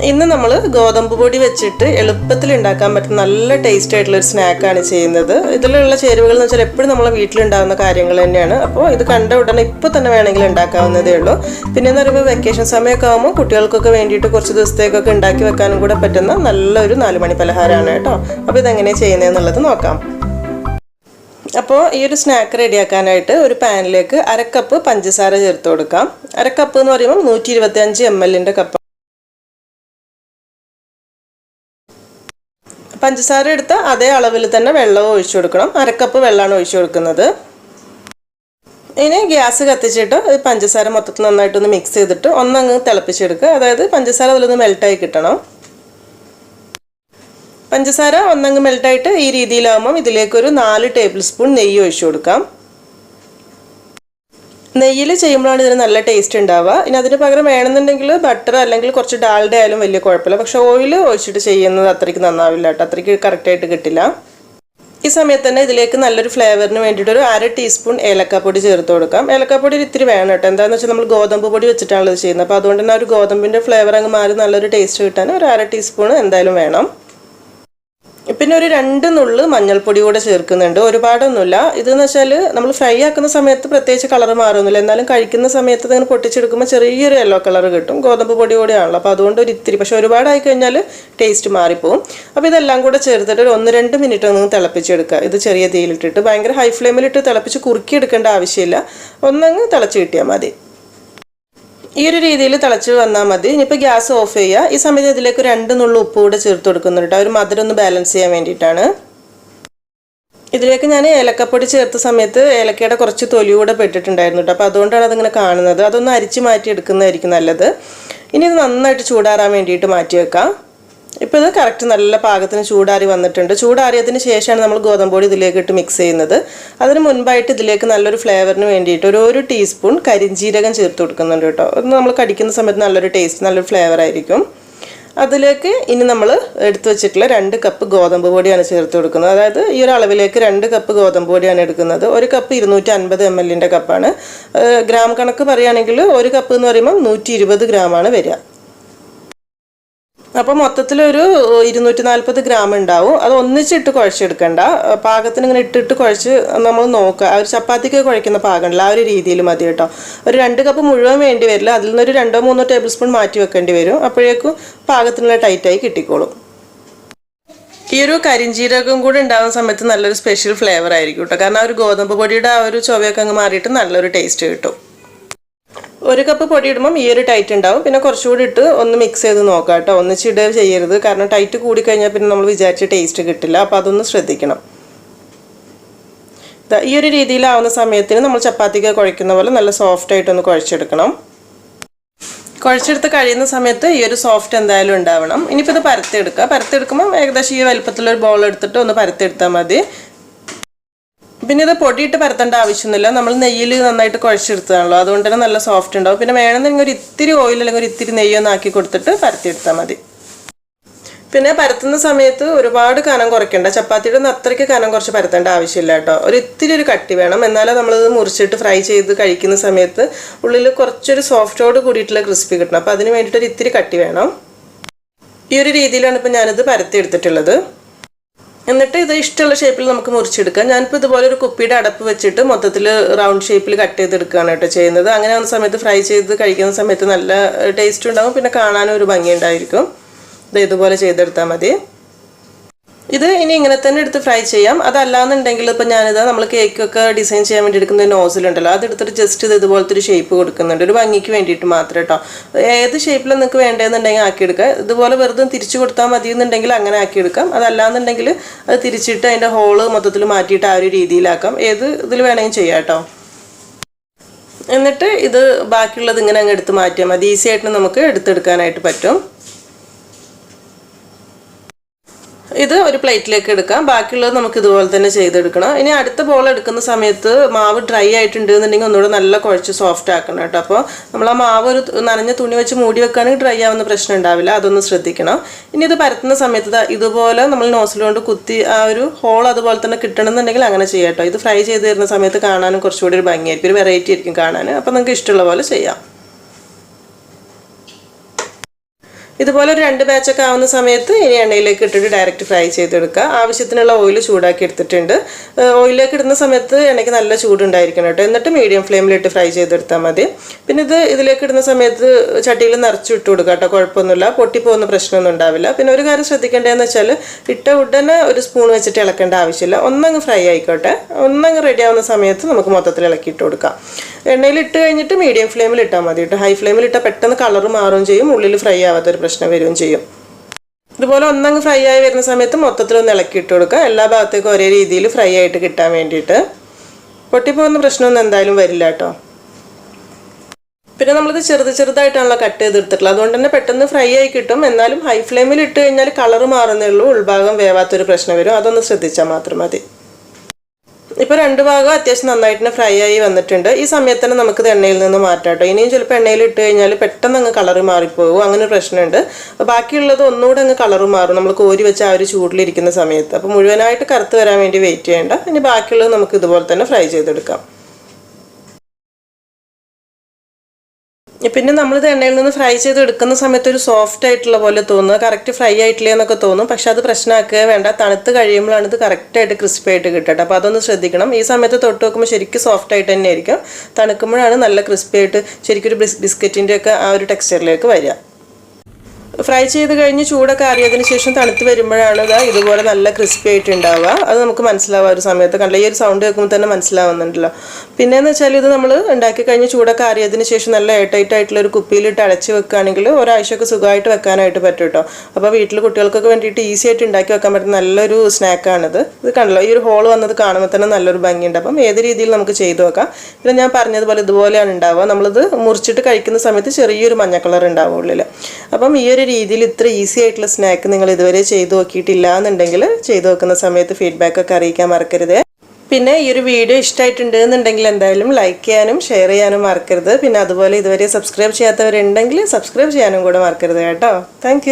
ഇന്ന് നമ്മൾ ഗോതമ്പ് പൊടി വെച്ചിട്ട് എളുപ്പത്തിൽ ഉണ്ടാക്കാൻ പറ്റുന്ന നല്ല ടേസ്റ്റ് ആയിട്ടുള്ള ഒരു സ്നാക്കാണ് ചെയ്യുന്നത്. ഇതിലുള്ള ചേരുവകൾ എന്ന് വെച്ചാൽ എപ്പോഴും നമ്മളെ വീട്ടിലുണ്ടാകുന്ന കാര്യങ്ങൾ തന്നെയാണ്. അപ്പോൾ ഇത് കണ്ട ഉടനെ ഇപ്പോൾ തന്നെ വേണമെങ്കിൽ ഉണ്ടാക്കാവുന്നതേ ഉള്ളൂ. പിന്നെ എന്ന് പറയുമ്പോൾ വെക്കേഷൻ സമയമൊക്കെ ആകുമ്പോൾ കുട്ടികൾക്കൊക്കെ വേണ്ടിയിട്ട് കുറച്ച് ദിവസത്തേക്കൊക്കെ ഉണ്ടാക്കി വെക്കാനും കൂടെ പറ്റുന്ന നല്ലൊരു 4 മണി പലഹാരമാണ് കേട്ടോ. അപ്പോൾ ഇതെങ്ങനെയാണ് ചെയ്യുന്നതെന്നുള്ളത് നോക്കാം. അപ്പോൾ ഈ ഒരു സ്നാക്ക് റെഡിയാക്കാനായിട്ട് ഒരു പാനിലേക്ക് 1/2 കപ്പ് പഞ്ചസാര ചേർത്ത് കൊടുക്കാം. 1/2 കപ്പ് എന്ന് പറയുമ്പോൾ 125 ml കപ്പ്. പഞ്ചസാര എടുത്ത അതേ അളവിൽ തന്നെ വെള്ളവും ഒഴിച്ചു കൊടുക്കണം. 1/2 കപ്പ് വെള്ളമാണ് ഒഴിച്ചു കൊടുക്കുന്നത്. ഇനി ഗ്യാസ് കത്തിച്ചിട്ട് പഞ്ചസാര മൊത്തത്തിൽ നന്നായിട്ടൊന്ന് മിക്സ് ചെയ്തിട്ട് ഒന്നങ്ങ് തിളപ്പിച്ചെടുക്കുക. അതായത് പഞ്ചസാര അതിലൊന്ന് മെൽട്ടായി കിട്ടണം. പഞ്ചസാര ഒന്നങ്ങ് മെൽട്ടായിട്ട് ഈ രീതിയിലാവുമ്പം ഇതിലേക്കൊരു 4 ടേബിൾ സ്പൂൺ നെയ്യ് ഒഴിച്ചു കൊടുക്കാം. നെയ്യിൽ ചെയ്യുമ്പോഴാണ് ഇതിന് നല്ല ടേസ്റ്റ് ഉണ്ടാവുക. ഇനി അതിന് പകരം വേണമെന്നുണ്ടെങ്കിൽ ബട്ടർ അല്ലെങ്കിൽ കുറച്ച് ഡാൽഡ ആയാലും വലിയ കുഴപ്പമില്ല. പക്ഷേ ഓയിൽ ഒഴിച്ചിട്ട് ചെയ്യുന്നത് അത്രയ്ക്ക് നന്നാവില്ല കേട്ടോ, അത്രയ്ക്ക് കറക്റ്റായിട്ട് കിട്ടില്ല. ഈ സമയത്ത് തന്നെ ഇതിലേക്ക് നല്ലൊരു ഫ്ലേവറിന് വേണ്ടിയിട്ട് ഒരു 1/2 ടീസ്പൂൺ ഏലക്കാപ്പൊടി ചേർത്ത് കൊടുക്കാം. ഏലക്കാപ്പൊടി ഇത്തിരി വേണം കേട്ടോ. എന്താണെന്ന് വെച്ചാൽ നമ്മൾ ഗോതമ്പ് പൊടി വെച്ചിട്ടാണ് ഇത് ചെയ്യുന്നത്. അപ്പോൾ അതുകൊണ്ട് തന്നെ ഒരു ഗോതമ്പിൻ്റെ ഫ്ലേവർ അങ്ങ് മാറി നല്ലൊരു ടേസ്റ്റ് കിട്ടാൻ ഒരു 1/2 ടീസ്പൂൺ എന്തായാലും വേണം. പിന്നെ ഒരു 2 നുള്ള് മഞ്ഞൾപ്പൊടി കൂടെ ചേർക്കുന്നുണ്ട്. ഒരുപാടൊന്നുമില്ല. ഇതെന്ന് വെച്ചാൽ നമ്മൾ ഫ്രൈ ആക്കുന്ന സമയത്ത് പ്രത്യേകിച്ച് കളർ മാറുന്നില്ല. എന്നാലും കഴിക്കുന്ന സമയത്ത് ഇങ്ങനെ പൊട്ടിച്ചെടുക്കുമ്പോൾ ചെറിയൊരു യെല്ലോ കളർ കിട്ടും. ഗോതമ്പ് പൊടി കൂടെയാണല്ലോ, അപ്പോൾ അതുകൊണ്ട് ഒരു ഇത്തിരി. പക്ഷേ ഒരുപാടായി കഴിഞ്ഞാൽ ടേസ്റ്റ് മാറിപ്പോവും. അപ്പോൾ ഇതെല്ലാം കൂടെ ചേർത്തിട്ട് ഒരു 1-2 മിനിറ്റ് ഒന്ന് തിളപ്പിച്ചെടുക്കുക. ഇത് ചെറിയ തീയിലിട്ടിട്ട് ഭയങ്കര ഹൈ ഫ്ലെയിമിലിട്ട് തിളപ്പിച്ച് കുറുക്കിയെടുക്കേണ്ട ആവശ്യമില്ല. ഒന്നങ്ങ് തിളച്ച് കിട്ടിയാൽ മതി. ഈ ഒരു രീതിയിൽ തിളച്ച് വന്നാൽ മതി. ഇനിയിപ്പോൾ ഗ്യാസ് ഓഫ് ചെയ്യുക. ഈ സമയത്ത് ഇതിലേക്ക് 2 നുള്ളു ഉപ്പ് കൂടെ ചേർത്ത് കൊടുക്കുന്നുണ്ട്. ഒരു മധുരം ഒന്ന് ബാലൻസ് ചെയ്യാൻ വേണ്ടിയിട്ടാണ്. ഇതിലേക്ക് ഞാൻ ഏലക്കപ്പൊടി ചേർത്ത സമയത്ത് ഏലക്കയുടെ കുറച്ച് തൊലി കൂടെ പെട്ടിട്ടുണ്ടായിരുന്നു കേട്ടോ. അപ്പോൾ അതുകൊണ്ടാണ് അതിങ്ങനെ കാണുന്നത്. അതൊന്ന് അരിച്ച് മാറ്റി എടുക്കുന്നതായിരിക്കും നല്ലത്. ഇനി ഇത് നന്നായിട്ട് ചൂടാറാൻ വേണ്ടിയിട്ട് മാറ്റി വെക്കാം. ഇപ്പോൾ ഇത് കറക്റ്റ് നല്ല പാകത്തിന് ചൂടാറി വന്നിട്ടുണ്ട്. ചൂടാറിയതിന് ശേഷമാണ് നമ്മൾ ഗോതമ്പ് പൊടി ഇതിലേക്ക് ഇട്ട് മിക്സ് ചെയ്യുന്നത്. അതിന് മുൻപായിട്ട് ഇതിലേക്ക് നല്ലൊരു ഫ്ലേവറിന് വേണ്ടിയിട്ട് ഒരു 1 ടീസ്പൂൺ കരിഞ്ജീരകം ചേർത്ത് കൊടുക്കുന്നുണ്ട് കേട്ടോ. അത് നമ്മൾ കടിക്കുന്ന സമയത്ത് നല്ലൊരു ടേസ്റ്റ്, നല്ലൊരു ഫ്ലേവർ ആയിരിക്കും. അതിലേക്ക് ഇനി നമ്മൾ എടുത്തു വെച്ചിട്ടുള്ള 2 കപ്പ് ഗോതമ്പ് പൊടിയാണ് ചേർത്ത് കൊടുക്കുന്നത്. അതായത് ഈ ഒരു അളവിലേക്ക് 2 കപ്പ് ഗോതമ്പ് പൊടിയാണ് എടുക്കുന്നത്. 1 കപ്പ് 250 ml കപ്പാണ്. ഗ്രാം കണക്ക് പറയുകയാണെങ്കിൽ 1 കപ്പ് എന്ന് പറയുമ്പോൾ 120 ഗ്രാമാണ് വരിക. അപ്പോൾ മൊത്തത്തിലൊരു 240 ഗ്രാം ഉണ്ടാവും. അത് ഒന്നിച്ചിട്ട് കുഴച്ചെടുക്കണ്ട. പാകത്തിന് ഇങ്ങനെ ഇട്ടിട്ട് കുഴച്ച് നമ്മൾ നോക്കുക. ആ ഒരു ചപ്പാത്തിക്ക് കുഴക്കുന്ന പാകമുണ്ടല്ലോ, ആ ഒരു രീതിയിൽ മതി കേട്ടോ. ഒരു 2 കപ്പ് മുഴുവൻ വേണ്ടി വരില്ല. അതിൽ നിന്നൊരു 2-3 ടേബിൾ സ്പൂൺ മാറ്റി വെക്കേണ്ടി വരും. അപ്പോഴേക്കും പാകത്തിനുള്ള ടൈറ്റായി കിട്ടിക്കോളും. ഈ ഒരു കരിഞ്ജീരകം കൂടെ ഉണ്ടാകുന്ന സമയത്ത് നല്ലൊരു സ്പെഷ്യൽ ഫ്ലേവർ ആയിരിക്കും കേട്ടോ. കാരണം ആ ഒരു ഗോതമ്പ് പൊടിയുടെ ആ ഒരു ചുവയൊക്കെ അങ്ങ് മാറിയിട്ട് നല്ലൊരു ടേസ്റ്റ് കിട്ടും. 1 കപ്പ് പൊടി ഇടുമ്പം ഈ ഒരു ടൈറ്റ് ഉണ്ടാവും. പിന്നെ കുറച്ചുകൂടി ഇട്ട് ഒന്ന് മിക്സ് ചെയ്ത് നോക്കാം കേട്ടോ. ഒന്നിച്ചിടുക ചെയ്യരുത്. കാരണം ടൈറ്റ് കൂടിക്കഴിഞ്ഞാൽ പിന്നെ നമ്മൾ വിചാരിച്ച ടേസ്റ്റ് കിട്ടില്ല. അപ്പോൾ അതൊന്ന് ശ്രദ്ധിക്കണം. ഈ ഒരു രീതിയിലാവുന്ന സമയത്തിന് നമ്മൾ ചപ്പാത്തിക്ക് കുഴക്കുന്ന പോലെ നല്ല സോഫ്റ്റായിട്ടൊന്ന് കുഴച്ചെടുക്കണം. കുഴച്ചെടുത്ത് കഴിയുന്ന സമയത്ത് ഈ ഒരു സോഫ്റ്റ് എന്തായാലും ഉണ്ടാവണം. ഇനിയിപ്പോൾ ഇത് പരത്തിയെടുക്കുക. പരത്തിയെടുക്കുമ്പോൾ ഏകദേശം ഈ വലിപ്പത്തിലൊരു ബോൾ എടുത്തിട്ട് ഒന്ന് പരത്തിയെടുത്താൽ മതി. പിന്നെ ഇത് പൊടിയിട്ട് പരത്തേണ്ട ആവശ്യമൊന്നുമില്ല. നമ്മൾ നെയ്യിൽ നന്നായിട്ട് കുഴച്ചെടുത്തതാണല്ലോ, അതുകൊണ്ട് തന്നെ നല്ല സോഫ്റ്റ് ഉണ്ടാവും. പിന്നെ വേണമെന്നുണ്ടെങ്കിൽ ഒരു ഇത്തിരി ഓയിൽ അല്ലെങ്കിൽ ഒരു ഇത്തിരി നെയ്യൊന്ന് ആക്കി കൊടുത്തിട്ട് പരത്തിയെടുത്താൽ മതി. പിന്നെ പരത്തുന്ന സമയത്ത് ഒരുപാട് കനം കുറയ്ക്കേണ്ട. ചപ്പാത്തിയുടെ ഒന്നും അത്രയ്ക്ക് കനം കുറച്ച് പരത്തേണ്ട ആവശ്യമില്ല കേട്ടോ. ഒരു ഇത്തിരി ഒരു കട്ടി വേണം. എന്നാലേ നമ്മളിത് മുറിച്ചിട്ട് ഫ്രൈ ചെയ്ത് കഴിക്കുന്ന സമയത്ത് ഉള്ളിൽ കുറച്ചൊരു സോഫ്റ്റോട് കൂടിയിട്ടുള്ള ക്രിസ്പി കിട്ടണം. അപ്പോൾ അതിന് വേണ്ടിയിട്ട് ഒരു ഇത്തിരി കട്ടി വേണം. ഈ ഒരു രീതിയിലാണ് ഇപ്പോൾ ഞാനിത് പരത്തിയെടുത്തിട്ടുള്ളത്. എന്നിട്ട് ഇത് ഇഷ്ടമുള്ള ഷേപ്പിൽ നമുക്ക് മുറിച്ചെടുക്കാം. ഞാനിപ്പോൾ ഇതുപോലെ ഒരു കുപ്പിയുടെ അടപ്പ് വെച്ചിട്ട് മൊത്തത്തിൽ റൗണ്ട് ഷേപ്പിൽ കട്ട് ചെയ്തെടുക്കുകയാണ് കേട്ടോ ചെയ്യുന്നത്. അങ്ങനെ ആവുന്ന സമയത്ത് ഫ്രൈ ചെയ്ത് കഴിക്കുന്ന സമയത്ത് നല്ല ടേസ്റ്റ് ഉണ്ടാകും. പിന്നെ കാണാനും ഒരു ഭംഗി ഉണ്ടായിരിക്കും. ഇത് ഇതുപോലെ ചെയ്തെടുത്താൽ മതി. ഇത് ഇനി ഇങ്ങനെ തന്നെ എടുത്ത് ഫ്രൈ ചെയ്യാം. അതല്ലാന്നുണ്ടെങ്കിൽ ഇപ്പോൾ ഞാനിത് നമ്മൾ കേക്കൊക്കെ ഡിസൈൻ ചെയ്യാൻ വേണ്ടി എടുക്കുന്ന നോസിലുണ്ടല്ലോ, അതെടുത്തിട്ട് ജസ്റ്റ് ഇത് ഇതുപോലത്തെ ഒരു ഷേപ്പ് കൊടുക്കുന്നുണ്ട്. ഒരു ഭംഗിക്ക് വേണ്ടിയിട്ട് മാത്രം കേട്ടോ. ഏത് ഷേപ്പിൽ നിങ്ങൾക്ക് വേണ്ടതെന്നുണ്ടെങ്കിൽ ആക്കിയെടുക്കുക. ഇതുപോലെ വെറുതെ തിരിച്ചു കൊടുത്താൽ മതി എന്നുണ്ടെങ്കിൽ അങ്ങനെ ആക്കിയെടുക്കാം. അതല്ലാന്നുണ്ടെങ്കിൽ അത് തിരിച്ചിട്ട് അതിൻ്റെ ഹോള് മൊത്തത്തിൽ മാറ്റിയിട്ട് ആ ഒരു രീതിയിലാക്കാം. ഏത് ഇതിൽ വേണമെങ്കിൽ ചെയ്യാം കേട്ടോ. എന്നിട്ട് ഇത് ബാക്കിയുള്ളത് ഇങ്ങനെ അങ്ങ് എടുത്ത് മാറ്റിയാൽ മതി. ഈസി ആയിട്ട് നമുക്ക് എടുത്തെടുക്കാനായിട്ട് പറ്റും. ഇത് ഒരു പ്ലേറ്റിലേക്ക് എടുക്കാം. ബാക്കിയുള്ളത് നമുക്ക് ഇതുപോലെ തന്നെ ചെയ്തെടുക്കണം. ഇനി അടുത്ത ബോൾ എടുക്കുന്ന സമയത്ത് മാവ് ഡ്രൈ ആയിട്ടുണ്ട് എന്നുണ്ടെങ്കിൽ ഒന്നുകൂടെ നല്ല കുഴച്ച് സോഫ്റ്റ് ആക്കണം കേട്ടോ. അപ്പോൾ നമ്മൾ ആ മാവ് ഒരു നനഞ്ഞ തുണി വെച്ച് മൂടി വെക്കുകയാണെങ്കിൽ ഡ്രൈ ആവുന്ന പ്രശ്നം ഉണ്ടാവില്ല. അതൊന്ന് ശ്രദ്ധിക്കണം. ഇനി ഇത് പരത്തുന്ന സമയത്ത് ഇതുപോലെ നമ്മൾ നോസിലുകൊണ്ട് കുത്തി ആ ഒരു ഹോൾ അതുപോലെ തന്നെ കിട്ടണമെന്നുണ്ടെങ്കിൽ അങ്ങനെ ചെയ്യാം കേട്ടോ. ഇത് ഫ്രൈ ചെയ്ത് തരുന്ന സമയത്ത് കാണാനും കുറച്ചുകൂടി ഒരു ഭംഗിയായിരിക്കും, ഒരു വെറൈറ്റി ആയിരിക്കും കാണാൻ. അപ്പോൾ നിങ്ങൾക്ക് ഇഷ്ടമുള്ള പോലെ ചെയ്യാം. ഇതുപോലെ ഒരു 2 ബാച്ചൊക്കെ ആവുന്ന സമയത്ത് ഇനി എണ്ണയിലേക്ക് ഇട്ടിട്ട് ഡയറക്റ്റ് ഫ്രൈ ചെയ്തെടുക്കുക. ആവശ്യത്തിനുള്ള ഓയിൽ ചൂടാക്കി എടുത്തിട്ടുണ്ട്. ഓയിലേക്ക് ഇടുന്ന സമയത്ത് എണ്ണയ്ക്ക് നല്ല ചൂടുണ്ടായിരിക്കണം കേട്ടോ. എന്നിട്ട് മീഡിയം ഫ്ലെയിമിലിട്ട് ഫ്രൈ ചെയ്തെടുത്താൽ മതി. പിന്നെ ഇതിലേക്ക് ഇടുന്ന സമയത്ത് ചട്ടിയിൽ നിറച്ച് ഇട്ട് കൊടുക്കുക കേട്ടോ. കുഴപ്പമൊന്നുമില്ല, പൊട്ടിപ്പോകുന്ന പ്രശ്നമൊന്നും ഉണ്ടാവില്ല. പിന്നെ ഒരു കാര്യം ശ്രദ്ധിക്കേണ്ടതെന്ന് വെച്ചാൽ ഇട്ട ഉടനെ ഒരു സ്പൂൺ വെച്ചിട്ട് ഇളക്കേണ്ട ആവശ്യമില്ല. ഒന്നങ്ങ് ഫ്രൈ ആയിക്കോട്ടെ. ഒന്നങ്ങ് റെഡി ആവുന്ന സമയത്ത് നമുക്ക് മൊത്തത്തിൽ ഇളക്കി ഇട്ട് കൊടുക്കാം. എണ്ണയിൽ ഇട്ട് കഴിഞ്ഞിട്ട് മീഡിയം ഫ്ലെയിമിൽ ഇട്ടാൽ മതി കേട്ടോ. ഹൈ ഫ്ലെയിമിൽ ഇട്ടാൽ പെട്ടെന്ന് കളർ മാറുകയും ചെയ്യും, ഉള്ളിൽ ഫ്രൈ ആവാത്തൊരു പ്രശ്നം വരികയും ചെയ്യും. ഇതുപോലെ ഒന്നങ്ങ് ഫ്രൈ ആയി വരുന്ന സമയത്ത് മൊത്തത്തിലൊന്ന് ഇളക്കി ഇട്ട് കൊടുക്കുക. എല്ലാ ഭാഗത്തേക്കും ഒരേ രീതിയിൽ ഫ്രൈ ആയിട്ട് കിട്ടാൻ വേണ്ടിയിട്ട്. പൊട്ടിപ്പോകുന്ന പ്രശ്നമൊന്നും എന്തായാലും വരില്ല കേട്ടോ. പിന്നെ നമ്മളിത് ചെറുതായിട്ടാണല്ലോ കട്ട് ചെയ്തെടുത്തിട്ടുള്ളത്. അതുകൊണ്ട് തന്നെ പെട്ടെന്ന് ഫ്രൈ ആയി കിട്ടും. എന്നാലും ഹൈ ഫ്ലെയിമിൽ ഇട്ട് കഴിഞ്ഞാൽ കളർ മാറുന്നേ ഉള്ളൂ, ഉൾഭാഗം വേവാത്തൊരു പ്രശ്നം വരും. അതൊന്ന് ശ്രദ്ധിച്ചാൽ മാത്രം മതി. ഇപ്പോൾ 2 ഭാഗം അത്യാവശ്യം നന്നായിട്ട് ഫ്രൈ ആയി വന്നിട്ടുണ്ട്. ഈ സമയത്ത് തന്നെ നമുക്കിത് എണ്ണയിൽ നിന്ന് മാറ്റാം കേട്ടോ. ഇനിയും ചിലപ്പോൾ എണ്ണയിൽ ഇട്ട് കഴിഞ്ഞാൽ പെട്ടെന്ന് അങ്ങ് കളറ് മാറിപ്പോകും, അങ്ങനെ ഒരു പ്രശ്നമുണ്ട്. ബാക്കിയുള്ളത് ഒന്നുകൂടെ അങ്ങ് കളറ് മാറും നമ്മൾ കോരി വെച്ച് ആ ഒരു ചൂടിലിരിക്കുന്ന സമയത്ത്. അപ്പോൾ മുഴുവനായിട്ട് കറുത്ത് വരാൻ വേണ്ടി വെയിറ്റ് ചെയ്യേണ്ട. ഇനി ബാക്കിയുള്ളത് നമുക്ക് ഇതുപോലെ തന്നെ ഫ്രൈ ചെയ്തെടുക്കാം. പിന്നെ നമ്മളിത് എണ്ണയിൽ നിന്ന് ഫ്രൈ ചെയ്ത് എടുക്കുന്ന സമയത്ത് ഒരു സോഫ്റ്റ് ആയിട്ടുള്ള പോലെ തോന്നുക, കറക്റ്റ് ഫ്രൈ ആയിട്ടില്ല എന്നൊക്കെ തോന്നും. പക്ഷെ അത് പ്രശ്നമാക്കുക വേണ്ട. തണുത്ത് കഴിയുമ്പോഴാണ് ഇത് കറക്റ്റായിട്ട് ക്രിസ്പി ആയിട്ട് കിട്ടട്ടെ. അപ്പോൾ അതൊന്ന് ശ്രദ്ധിക്കണം. ഈ സമയത്ത് തൊട്ട് വെക്കുമ്പോൾ ശരിക്കും സോഫ്റ്റ് ആയിട്ട് തന്നെ ആയിരിക്കും. തണുക്കുമ്പോഴാണ് നല്ല ക്രിസ്പി ആയിട്ട് ശരിക്കും ഒരു ബിസ്ക്കറ്റിൻ്റെ ഒക്കെ ആ ഒരു ടെക്സ്ചറിലേക്ക് വരിക. ഫ്രൈ ചെയ്ത് കഴിഞ്ഞ് ചൂടൊക്കെ ആറിയതിന് ശേഷം തണുത്ത് വരുമ്പോഴാണ് ഇതുപോലെ നല്ല ക്രിസ്പി ആയിട്ട് ഉണ്ടാവുക. അത് നമുക്ക് മനസ്സിലാവുക ഒരു സമയത്ത്. കണ്ട ഈ ഒരു സൗണ്ട് കേൾക്കുമ്പോൾ തന്നെ മനസ്സിലാവുന്നുണ്ടല്ലോ. പിന്നെയെന്ന് വെച്ചാൽ ഇത് നമ്മൾ ഉണ്ടാക്കി കഴിഞ്ഞ് ചൂടൊക്കെ ആറിയതിന് ശേഷം നല്ല എയർടൈറ്റ് ആയിട്ടുള്ള ഒരു കുപ്പിയിലിട്ട് അടച്ച് വെക്കുകയാണെങ്കിൽ ഒരാഴ്ചയൊക്കെ സുഖമായിട്ട് വെക്കാനായിട്ട് പറ്റും കേട്ടോ. അപ്പോൾ വീട്ടിൽ കുട്ടികൾക്കൊക്കെ വേണ്ടിയിട്ട് ഈസി ആയിട്ട് ഉണ്ടാക്കി വെക്കാൻ പറ്റുന്ന നല്ലൊരു സ്നാക്കാണിത്. ഇത് കണ്ടല്ലോ, ഈ ഒരു ഹോൾ വന്നത് കാണുമ്പോൾ തന്നെ നല്ലൊരു ഭംഗിയുണ്ട്. അപ്പം ഏത് രീതിയിൽ നമുക്ക് ചെയ്ത് വെക്കാം. പിന്നെ ഞാൻ പറഞ്ഞതുപോലെ ഇതുപോലെയാണ് ഉണ്ടാവുക. നമ്മളിത് മുറിച്ചിട്ട് കഴിക്കുന്ന സമയത്ത് ചെറിയൊരു മഞ്ഞ കളർ ഉണ്ടാവും ഉള്ളിൽ. അപ്പം ഈ ഒരു രീതിയിൽ ഇത്ര ഈസി ആയിട്ടുള്ള സ്നാക്ക് നിങ്ങൾ ഇതുവരെ ചെയ്ത് നോക്കിയിട്ടില്ല എന്നുണ്ടെങ്കിൽ ചെയ്ത് നോക്കുന്ന സമയത്ത് ഫീഡ്ബാക്കൊക്കെ അറിയിക്കാൻ മറക്കരുത്. പിന്നെ ഈ ഒരു വീഡിയോ ഇഷ്ടമായിട്ടുണ്ട് എന്നുണ്ടെങ്കിൽ എന്തായാലും ലൈക്ക് ചെയ്യാനും ഷെയർ ചെയ്യാനും മറക്കരുത്. പിന്നെ അതുപോലെ ഇതുവരെ സബ്സ്ക്രൈബ് ചെയ്യാത്തവരുണ്ടെങ്കിൽ സബ്സ്ക്രൈബ് ചെയ്യാനും കൂടെ മറക്കരുത് കേട്ടോ. താങ്ക്